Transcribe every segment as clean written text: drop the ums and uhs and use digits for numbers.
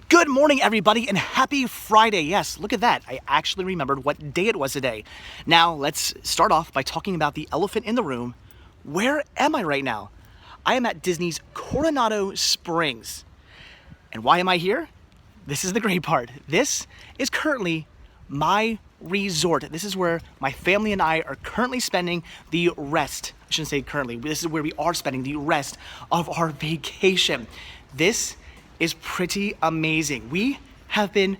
Good morning, everybody, and happy Friday. Yes, look at that. I actually remembered what day it was today. Now, let's start off by talking about the elephant in the room. Where am I right now? I am at Disney's Coronado Springs. And why am I here? This is the great part. This is currently my resort. This is where my family and I are currently spending the rest. I shouldn't say currently. This is where we are spending the rest of our vacation. This is pretty amazing. We have been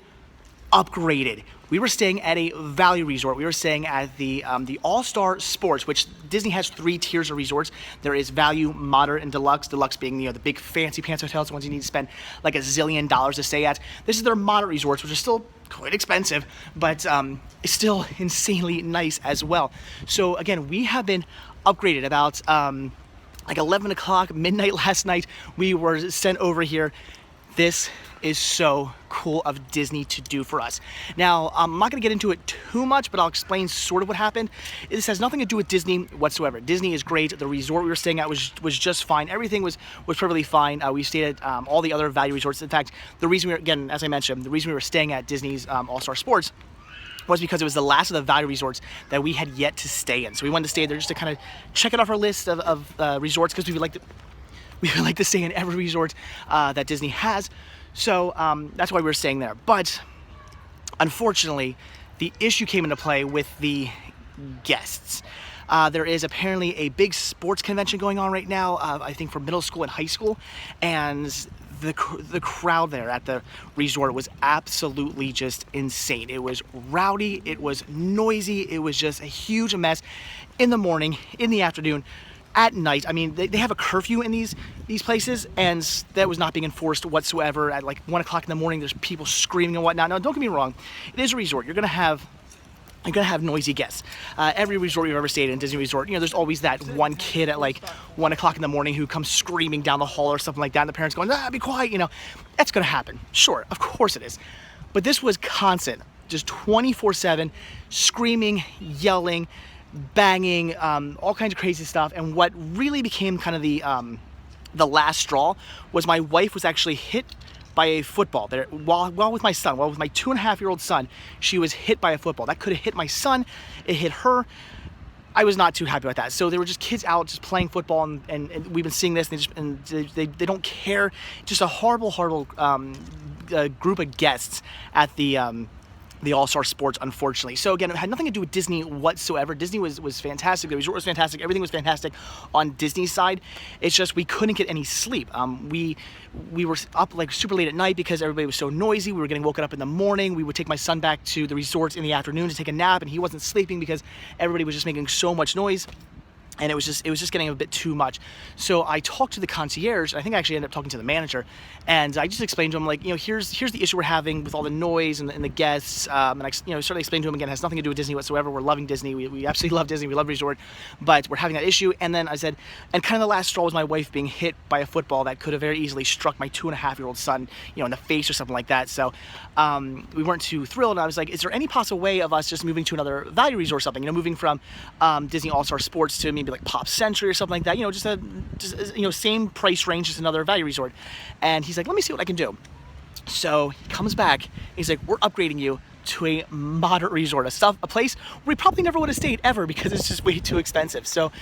upgraded. We were staying at a value resort. We were staying at the All-Star Sports, which Disney has 3 tiers of resorts. There is value, moderate, and deluxe. Deluxe being the big fancy pants hotels, the ones you need to spend like $1 zillion to stay at. This is their moderate resorts, which are still quite expensive, but it's still insanely nice as well. So again, we have been upgraded about like 11 o'clock midnight last night. We were sent over here. This is so cool of Disney to do for us. Now, I'm not gonna get into it too much, but I'll explain sort of what happened. This has nothing to do with Disney whatsoever. Disney is great. The resort we were staying at was just fine. Everything was perfectly fine. We stayed at all the other value resorts. In fact, the reason we were, again, as I mentioned, the reason we were staying at Disney's All-Star Sports was because it was the last of the value resorts that we had yet to stay in. So we wanted to stay there just to kind of check it off our list of resorts, because we would like to stay in every resort that Disney has. So that's why we were staying there. But unfortunately, the issue came into play with the guests. There is apparently a big sports convention going on right now, I think for middle school and high school. And the crowd there at the resort was absolutely just insane. It was rowdy, it was noisy, it was just a huge mess in the morning, in the afternoon, at night. I mean, they have a curfew in these places, and that was not being enforced whatsoever. At like 1 o'clock in the morning, there's people screaming and whatnot. Now, don't get me wrong, it is a resort. You're gonna have noisy guests. Every resort you've ever stayed in, Disney resort, there's always that one kid at like 1 o'clock in the morning who comes screaming down the hall or something like that, and the parents going, be quiet, That's gonna happen. Sure, of course it is. But this was constant, just 24/7, screaming, yelling, banging, all kinds of crazy stuff. And what really became kind of the last straw was my wife was actually hit by a football there while with my son, while with my 2.5-year-old son. She was hit by a football. That could have hit my son. It hit her. I was not too happy about that. So there were just kids out just playing football, and we've been seeing this, and they don't care. Just a horrible group of guests at the All-Star Sports, unfortunately. So again, it had nothing to do with Disney whatsoever. Disney was fantastic. The resort was fantastic. Everything was fantastic on Disney's side. It's just we couldn't get any sleep. We were up like super late at night because everybody was so noisy. We were getting woken up in the morning. We would take my son back to the resorts in the afternoon to take a nap, and he wasn't sleeping because everybody was just making so much noise. And it was just getting a bit too much. So I talked to the concierge. I think I actually ended up talking to the manager, and I just explained to him, like, here's the issue we're having with all the noise and the guests. And I sort of explained to him again, it has nothing to do with Disney whatsoever. We're loving Disney. We absolutely love Disney. We love resort, but we're having that issue. And then I said, and kind of the last straw was my wife being hit by a football that could have very easily struck my 2.5-year-old son, in the face or something like that. So we weren't too thrilled. And I was like, is there any possible way of us just moving to another value resort or something? Moving from Disney All-Star Sports to maybe like Pop Century or something like that, just same price range, just another value resort. And he's like, let me see what I can do. So he comes back, he's like, we're upgrading you to a moderate resort, a place where we probably never would have stayed ever because it's just way too expensive. So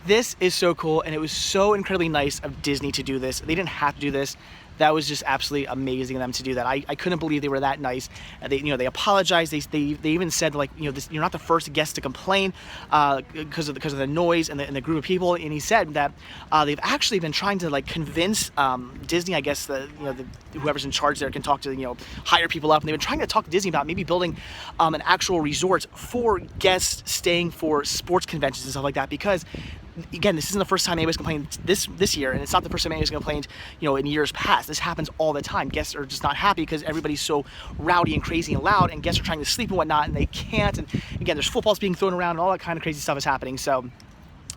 this is so cool, and it was so incredibly nice of Disney to do this. They didn't have to do this. That was just absolutely amazing of them to do that. I couldn't believe they were that nice. They apologized. They even said, like, you're not the first guest to complain because of the noise and the group of people. And he said that they've actually been trying to convince Disney, I guess whoever's in charge there can talk to hire people up, and they've been trying to talk to Disney about maybe building an actual resort for guests staying for sports conventions and stuff like that, because again, this isn't the first time anybody's complained this year, and it's not the first time anybody's complained, in years past. This happens all the time. Guests are just not happy because everybody's so rowdy and crazy and loud, and guests are trying to sleep and whatnot, and they can't. And again, there's footballs being thrown around, and all that kind of crazy stuff is happening. So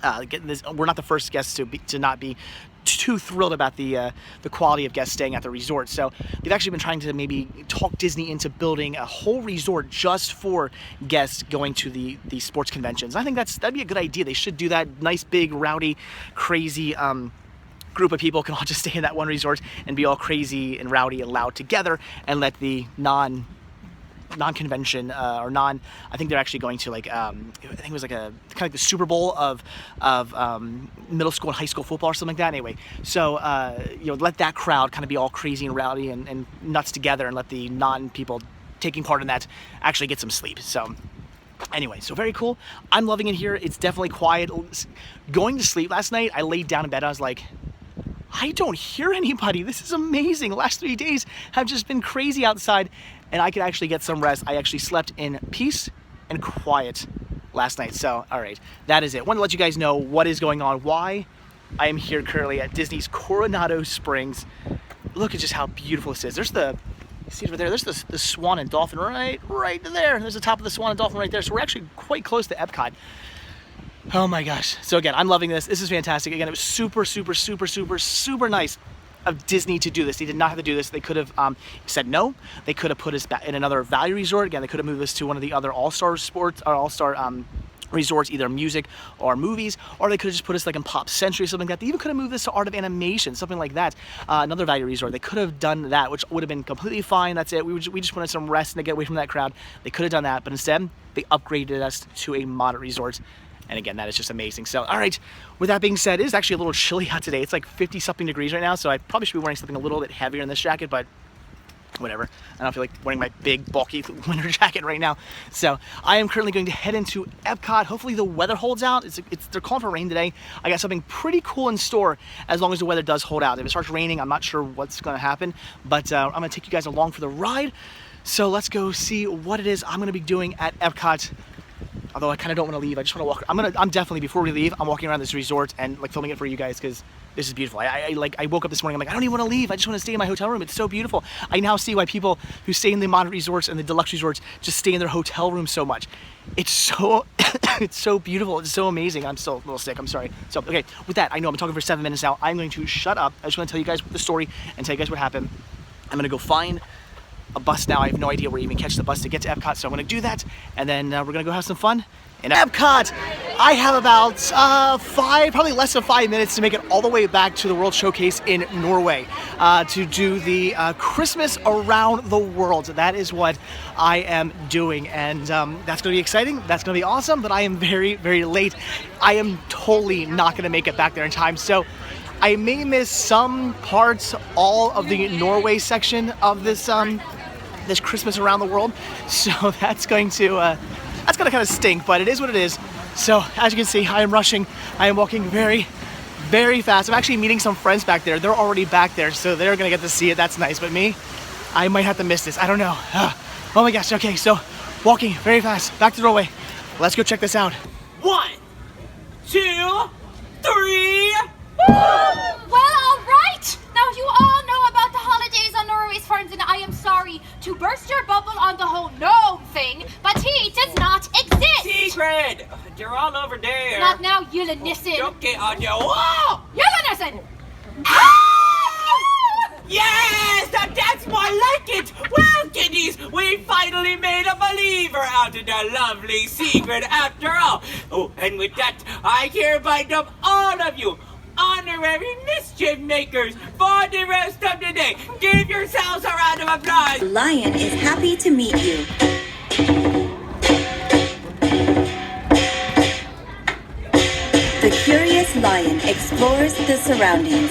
we're not the first guests to not be too thrilled about the quality of guests staying at the resort. So they've actually been trying to maybe talk Disney into building a whole resort just for guests going to the sports conventions. I think that'd be a good idea. They should do that. Nice, big, rowdy, crazy group of people can all just stay in that one resort and be all crazy and rowdy and loud together, and let the non-convention I think they're actually going to, like, I think it was like a kind of like the Super Bowl of middle school and high school football or something like that. Anyway, so let that crowd kind of be all crazy and rowdy and nuts together, and let the non-people taking part in that actually get some sleep. So anyway, so very cool. I'm loving it here. It's definitely quiet. Going to sleep last night, I laid down in bed. I was like, I don't hear anybody. This is amazing. The last 3 days have just been crazy outside, and I could actually get some rest. I actually slept in peace and quiet last night. So, all right, that is it. Want to let you guys know what is going on, why I am here currently at Disney's Coronado Springs. Look at just how beautiful this is. There's the, see over there, there's the swan and dolphin right there. There's the top of the swan and dolphin right there. So we're actually quite close to Epcot. Oh my gosh. So again, I'm loving this. This is fantastic. Again, it was super nice of Disney to do this. They did not have to do this. They could have said no. They could have put us back in another value resort. Again, they could have moved us to one of the other all-star sports or all-star resorts, either music or movies, or they could have just put us like in Pop Century or something like that. They even could have moved this to Art of Animation, something like that. Another value resort. They could have done that, which would have been completely fine. That's it. We just wanted some rest and to get away from that crowd. They could have done that, but instead they upgraded us to a moderate resort. And again, that is just amazing. So, all right, with that being said, it is actually a little chilly out today. It's like 50-something degrees right now, so I probably should be wearing something a little bit heavier in this jacket, but whatever. I don't feel like wearing my big, bulky winter jacket right now. So I am currently going to head into Epcot. Hopefully the weather holds out. They're calling for rain today. I got something pretty cool in store as long as the weather does hold out. If it starts raining, I'm not sure what's going to happen, but I'm going to take you guys along for the ride. So let's go see what it is I'm going to be doing at Epcot. Although I kind of don't want to leave. I just want to walk. I'm definitely, before we leave, I'm walking around this resort and like filming it for you guys because this is beautiful. I woke up this morning, I'm like, I don't even want to leave. I just want to stay in my hotel room. It's so beautiful. I now see why people who stay in the moderate resorts and the deluxe resorts just stay in their hotel room so much. It's so, it's so beautiful. It's so amazing. I'm still a little sick. I'm sorry. So, okay, with that, I know I'm talking for 7 minutes now. I'm going to shut up. I just want to tell you guys the story and tell you guys what happened. I'm going to go find a bus now. I have no idea where you even catch the bus to get to Epcot, so I'm going to do that, and then we're going to go have some fun in Epcot. I have about probably less than 5 minutes to make it all the way back to the World Showcase in Norway to do the Christmas around the world. That is what I am doing, and that's going to be exciting. That's going to be awesome, but I am very, very late. I am totally not going to make it back there in time, so I may miss some parts, all of the Norway section of this this Christmas around the world. So that's going to kind of stink, but it is what it is. So as you can see, I am rushing. I am walking very, very fast. I'm actually meeting some friends back there. They're already back there, so they're gonna get to see it. That's nice. But me, I might have to miss this. I don't know. Oh my gosh. Okay, so walking very fast back to Norway. Let's go check this out. 1, 2, 3. Well, all right. Now you all know about the holidays on Norway's farms, and I am sorry to burst your bubble on the whole gnome thing, but he does not exist. Secret! They're all over there. Not now, Julenissen. Don't get on your wall! Julenissen! Yes! That's more like it! Well, kiddies, we finally made a believer out of the lovely secret after all. Oh, and with that, I hereby dub all of you honorary mischief makers for the rest of the day. Give yourselves a round of applause. Lion is happy to meet you. The curious lion explores the surroundings.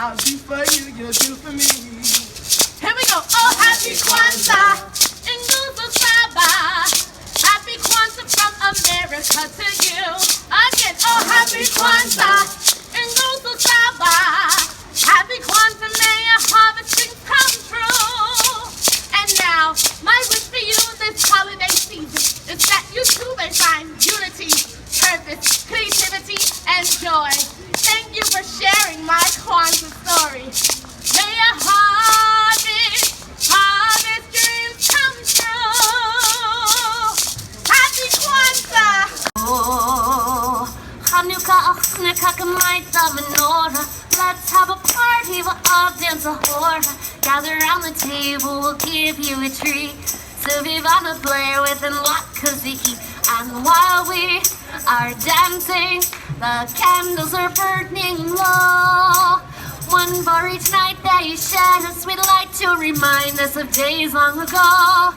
I'll do for you, you'll do for me. Here we go. Oh, happy Kwanzaa, Nguzo Saba. Happy Kwanzaa from America to you. Again, oh, happy Kwanzaa, Nguzo Saba. Happy Kwanzaa, may your harvest dreams come true. And now, my wish for you this holiday season is that you too may find unity, purpose, creativity, and joy. Thank you for sharing my Kwanzaa story. May your harvest dreams come true. Happy Kwanzaa! Oh, Hanukkah, Hanukkah, light the menorah. Let's have a party, we'll all dance a hora. Gather around the table, we'll give you a treat. Suvivana play with and what cozy eat. And while we are dancing, the candles are burning low. One for each night that you shed a sweet light to remind us of days long ago.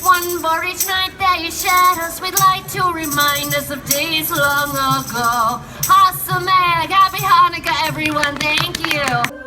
One for each night that you shed a sweet light to remind us of days long ago. Awesome, happy Hanukkah, everyone. Thank you.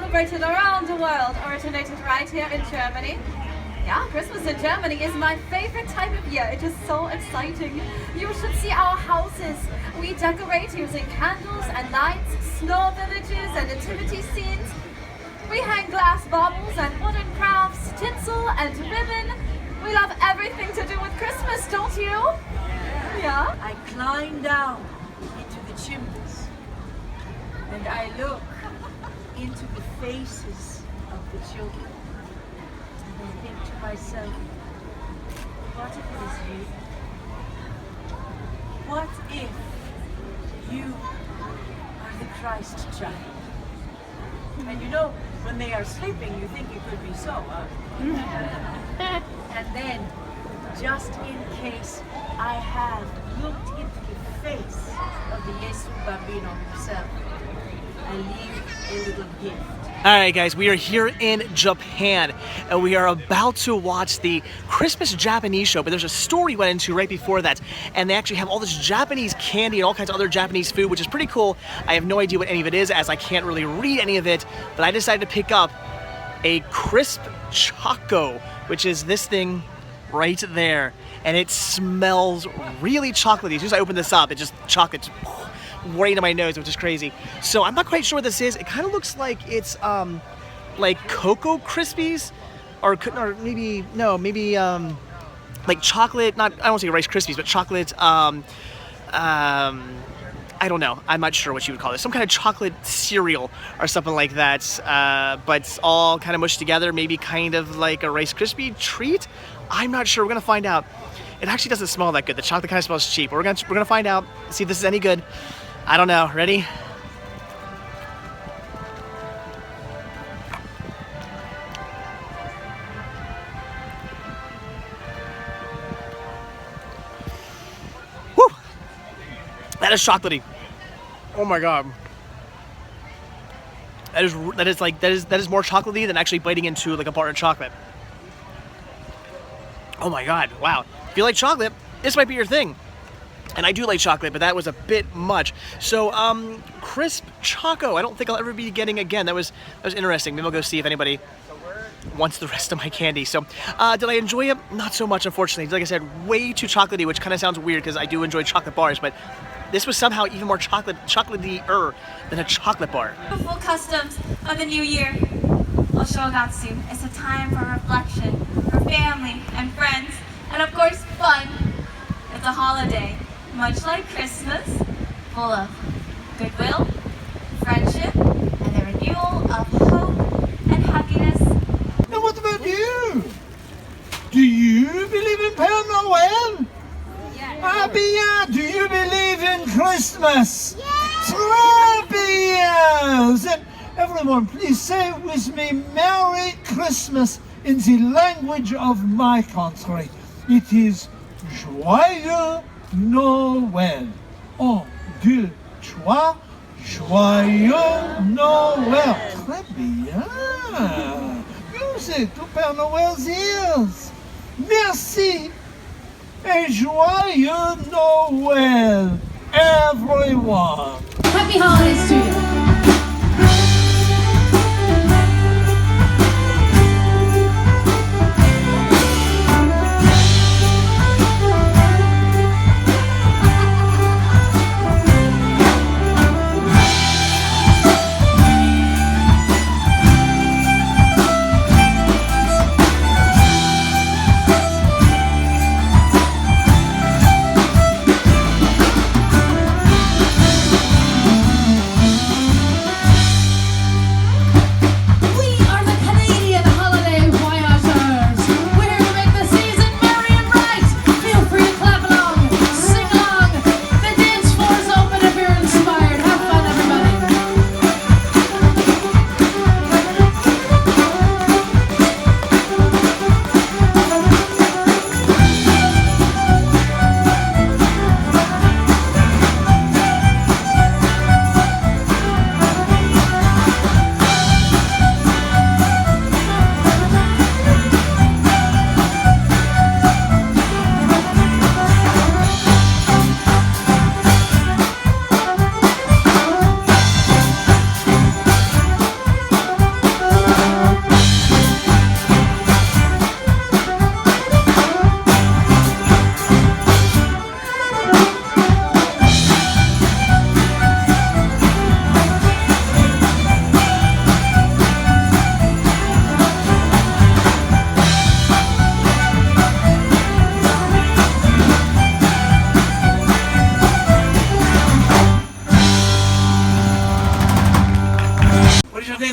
celebrated around the world originated right here in Germany. Yeah, Christmas in Germany is my favorite time of year. It is so exciting. You should see our houses. We decorate using candles and lights, snow villages and nativity scenes. We hang glass bottles and wooden crafts, tinsel and ribbon. We love everything to do with Christmas, don't you? Yeah? I climb down into the chimneys and I look into the faces of the children. And I think to myself, what if it is you? What if you are the Christ child? And you know, when they are sleeping, you think it could be so, huh? And then, just in case I have looked into the face of the Yesu Bambino himself, I leave a little gift. Alright guys, we are here in Japan and we are about to watch the Christmas Japanese show, but there's a store we went into right before that and they actually have all this Japanese candy and all kinds of other Japanese food, which is pretty cool. I have no idea what any of it is as I can't really read any of it, but I decided to pick up a crisp choco, which is this thing right there, and it smells really chocolatey. As soon as I open this up, it just chocolate right into my nose, which is crazy. So I'm not quite sure what this is. It kind of looks like it's like Cocoa Krispies, or maybe like chocolate. Not, I don't want to say Rice Krispies, but chocolate. I don't know. I'm not sure what you would call it. Some kind of chocolate cereal or something like that. But it's all kind of mushed together. Maybe kind of like a Rice Krispie treat. I'm not sure. We're gonna find out. It actually doesn't smell that good. The chocolate kind of smells cheap. We're gonna find out. See if this is any good. I don't know. Ready? Woo! That is chocolatey. Oh my god. That is more chocolatey than actually biting into like a bar of chocolate. Oh my god. Wow. If you like chocolate, this might be your thing. And I do like chocolate, but that was a bit much. So, crisp choco. I don't think I'll ever be getting again. That was interesting. Maybe I'll go see if anybody wants the rest of my candy. So, did I enjoy it? Not so much, unfortunately. Like I said, way too chocolatey, which kind of sounds weird because I do enjoy chocolate bars, but this was somehow even more chocolatey-er than a chocolate bar. Beautiful customs of the new year. Oshogatsu is a time for reflection, for family and friends, and of course fun. It's a holiday, much like Christmas, full of goodwill, friendship, and the renewal of hope and happiness. And what about you? Do you believe in Père Noël? Ah bien, do you believe in Christmas? Très bien! Then everyone, please say with me, Merry Christmas in the language of my country. It is Joyeux Noël. 1, 2, 3. Joyeux Noël. Très bien. Music to Père Noël's ears. Merci. Et joyeux Noël, everyone. Happy holidays to you.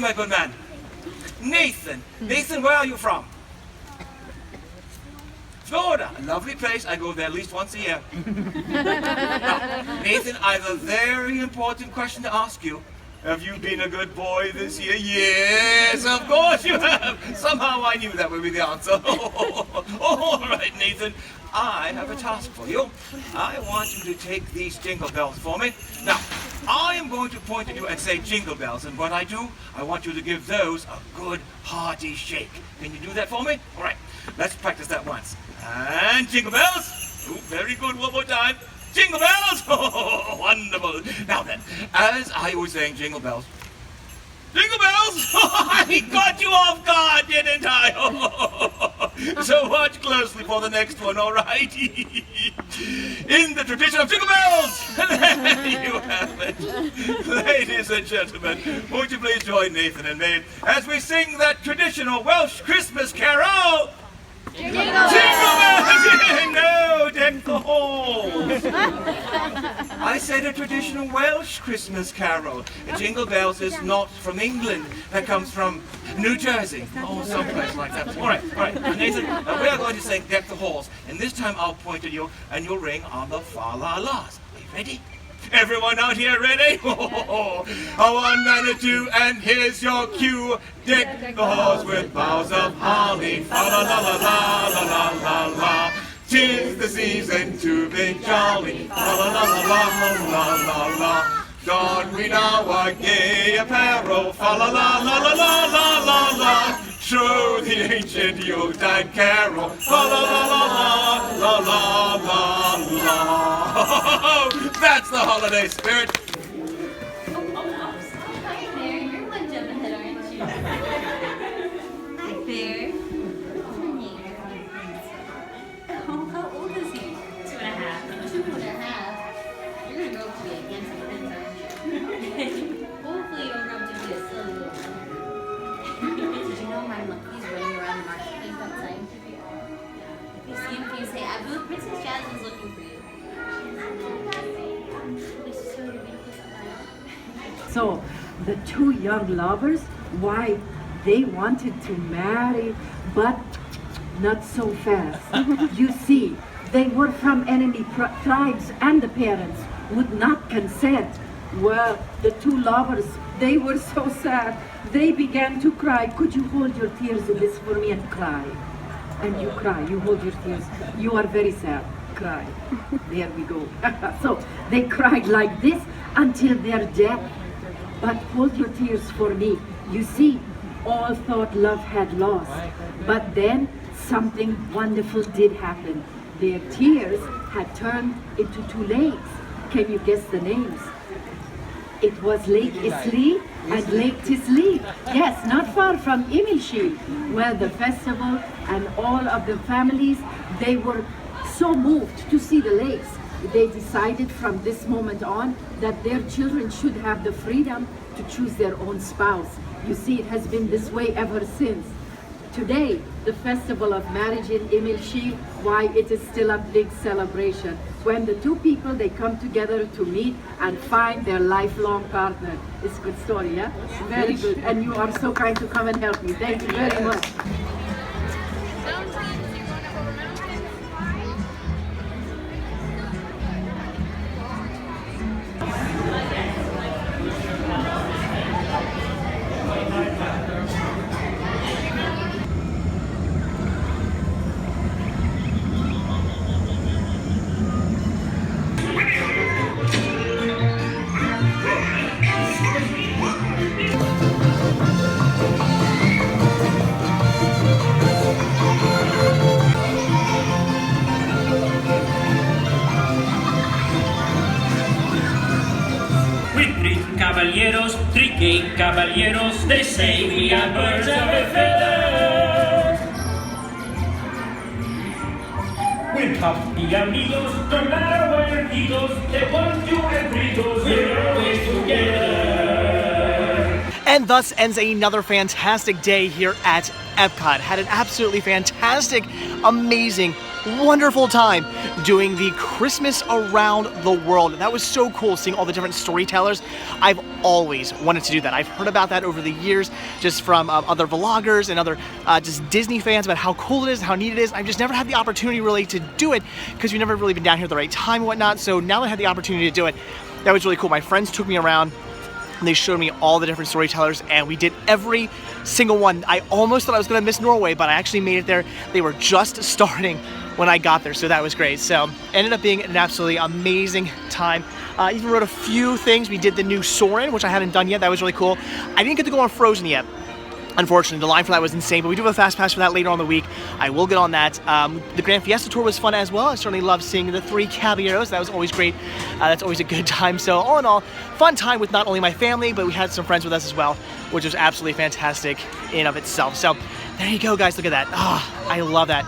my good man? Nathan. Nathan, where are you from? Florida, a lovely place. I go there at least once a year. Now, Nathan, I have a very important question to ask you. Have you been a good boy this year? Yes, of course you have. Somehow I knew that would be the answer. All right, Nathan. I have a task for you. I want you to take these jingle bells for me. Now, I am going to point at you and say jingle bells, and what I do, I want you to give those a good hearty shake. Can you do that for me? All right, let's practice that once. And jingle bells. Oh, very good. One more time. Jingle bells. Oh, wonderful. Now then, as I was saying jingle bells, jingle bells! I got you off guard, didn't I? So watch closely for the next one, all right? In the tradition of jingle bells! There you have it. Ladies and gentlemen, won't you please join Nathan and me as we sing that traditional Welsh Christmas carol? Jingle bells! No, deck the halls! I said a traditional Welsh Christmas carol. Jingle bells is not from England. That comes from New Jersey. Oh, someplace like that. All right. Nathan, we are going to sing Deck the Halls. And this time I'll point at you and you'll ring on the fa-la-las. Are you ready? Everyone out here ready? A 1 and a 2, and here's your cue. Deck the halls with boughs of holly. Fa la la la la la la la la. 'Tis the season to be jolly. Fa la la la la la la la. Don we now our gay apparel. Fa la la la la la la la la. Show the ancient Yuletide carol. Fa la la la la la la la. That's the holiday spirit. Hi there, you're one jump ahead, aren't you? Hi there. Oh, how old is he? 2.5. 2.5? You're gonna grow up to be a handsome prince, aren't you? Hopefully you'll grow up to be a silly little one. Did you know my monkey's running around the marketplace outside? If you see him, can you say, Abu, Princess Jasmine's looking for you. So, the two young lovers, why, they wanted to marry, but not so fast. You see, they were from enemy tribes and the parents would not consent. Well, the two lovers, they were so sad. They began to cry. Could you hold your tears in this for me and cry? And you cry, you hold your tears. You are very sad. Cry. There we go. So they cried like this until their death. But hold your tears for me. You see, all thought love had lost. But then something wonderful did happen. Their tears had turned into two lakes. Can you guess the names? It was Lake Isli and Lake Tisli. Yes, not far from Imilshi, where the festival and all of the families, they were so moved to see the lakes. They decided from this moment on that their children should have the freedom to choose their own spouse. You see, it has been this way ever since. Today, the festival of marriage in Imilshi, why it is still a big celebration. When the two people, they come together to meet and find their lifelong partner. It's a good story, yeah? Very good. And you are so kind to come and help me. Thank you very much. Three gay caballeros, they say we are birds of a feather. We're happy amigos, no matter where he goes, they want to and goes, we're always together. And thus ends another fantastic day here at Epcot. Had an absolutely fantastic, amazing, wonderful time doing the Christmas Around the World. That was so cool, seeing all the different storytellers. I've always wanted to do that. I've heard about that over the years, just from other vloggers and other just Disney fans, about how cool it is, how neat it is. I've just never had the opportunity really to do it because we've never really been down here at the right time and whatnot. So now that I had the opportunity to do it, that was really cool. My friends took me around and they showed me all the different storytellers, and we did every single one. I almost thought I was gonna miss Norway, but I actually made it there. They were just starting when I got there, so that was great. So ended up being an absolutely amazing time. Even wrote a few things. We did the new Soarin', which I haven't done yet. That was really cool. I didn't get to go on Frozen yet. Unfortunately, the line for that was insane, but we do have a fast pass for that later on in the week. I will get on that. The Grand Fiesta Tour was fun as well. I certainly loved seeing the 3 Caballeros. That was always great. That's always a good time. So all in all, fun time with not only my family, but we had some friends with us as well, which was absolutely fantastic in and of itself. So there you go, guys. Look at that. Ah, I love that.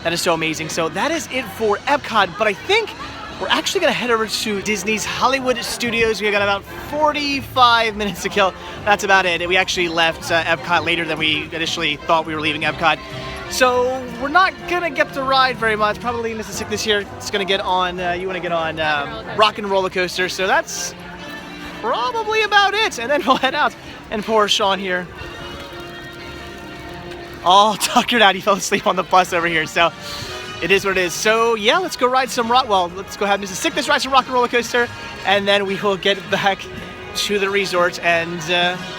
That is so amazing. So that is it for Epcot, but I think we're actually gonna head over to Disney's Hollywood Studios. We got about 45 minutes to kill. That's about it. We actually left Epcot later than we initially thought we were leaving Epcot. So we're not gonna get to ride very much. Probably Mrs. Sickness here is gonna get on, you wanna get on Rock and Roller Coaster. So that's probably about it. And then we'll head out. And poor Sean here, all tuckered out. He fell asleep on the bus over here. So it is what it is. So yeah, let's go ride some let's go have Mrs. Sickness ride some Rock and Roller Coaster, and then we will get back to the resort and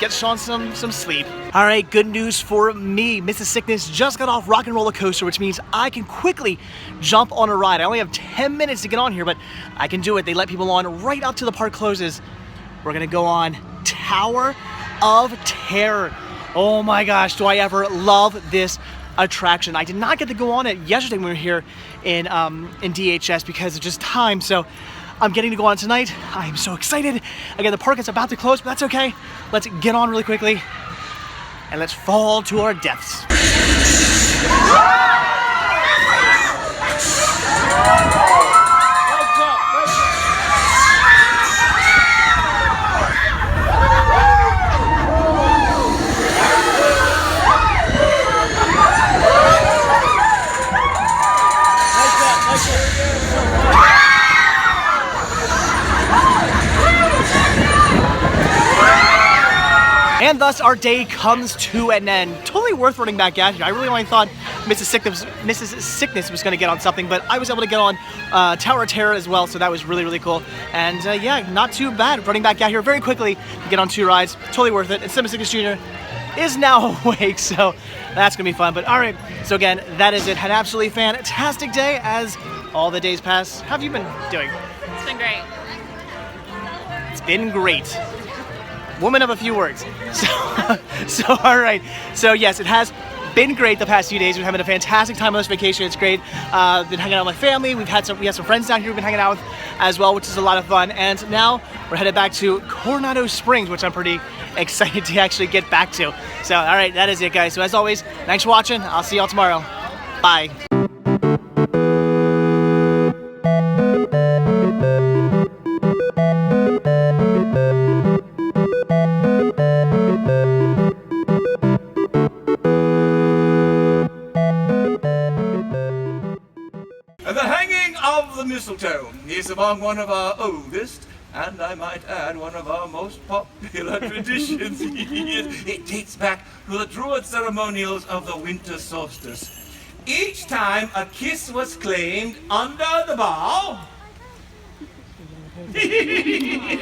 get Sean some sleep. All right, good news for me. Mrs. Sickness just got off Rock and Roller Coaster, which means I can quickly jump on a ride. I only have 10 minutes to get on here, but I can do it. They let people on right up to the park closes. We're gonna go on Tower of Terror. Oh my gosh, do I ever love this attraction. I did not get to go on it yesterday when we were here in DHS because of just time, so I'm getting to go on tonight. I am so excited. Again, the park is about to close, but that's okay. Let's get on really quickly and let's fall to our deaths. And thus our day comes to an end. Totally worth running back out here. I really only thought Mrs. Sickness was going to get on something, but I was able to get on Tower of Terror as well, so that was really, really cool. And yeah, not too bad. Running back out here very quickly to get on 2 rides. Totally worth it. And Mrs. Sickness Jr. is now awake, so that's going to be fun. But all right, so again, that is it. Had an absolutely fantastic day as all the days pass. How have you been doing? It's been great. It's been great. Woman of a few words. So all right. So yes, it has been great the past few days. We're having a fantastic time on this vacation. It's great. Been hanging out with my family. We have some friends down here we've been hanging out with as well, which is a lot of fun. And now we're headed back to Coronado Springs, which I'm pretty excited to actually get back to. So all right, that is it, guys. So as always, thanks for watching. I'll see y'all tomorrow. Bye. The hanging of the mistletoe is among one of our oldest, and I might add, one of our most popular traditions. It dates back to the Druid ceremonials of the winter solstice. Each time a kiss was claimed under the bough,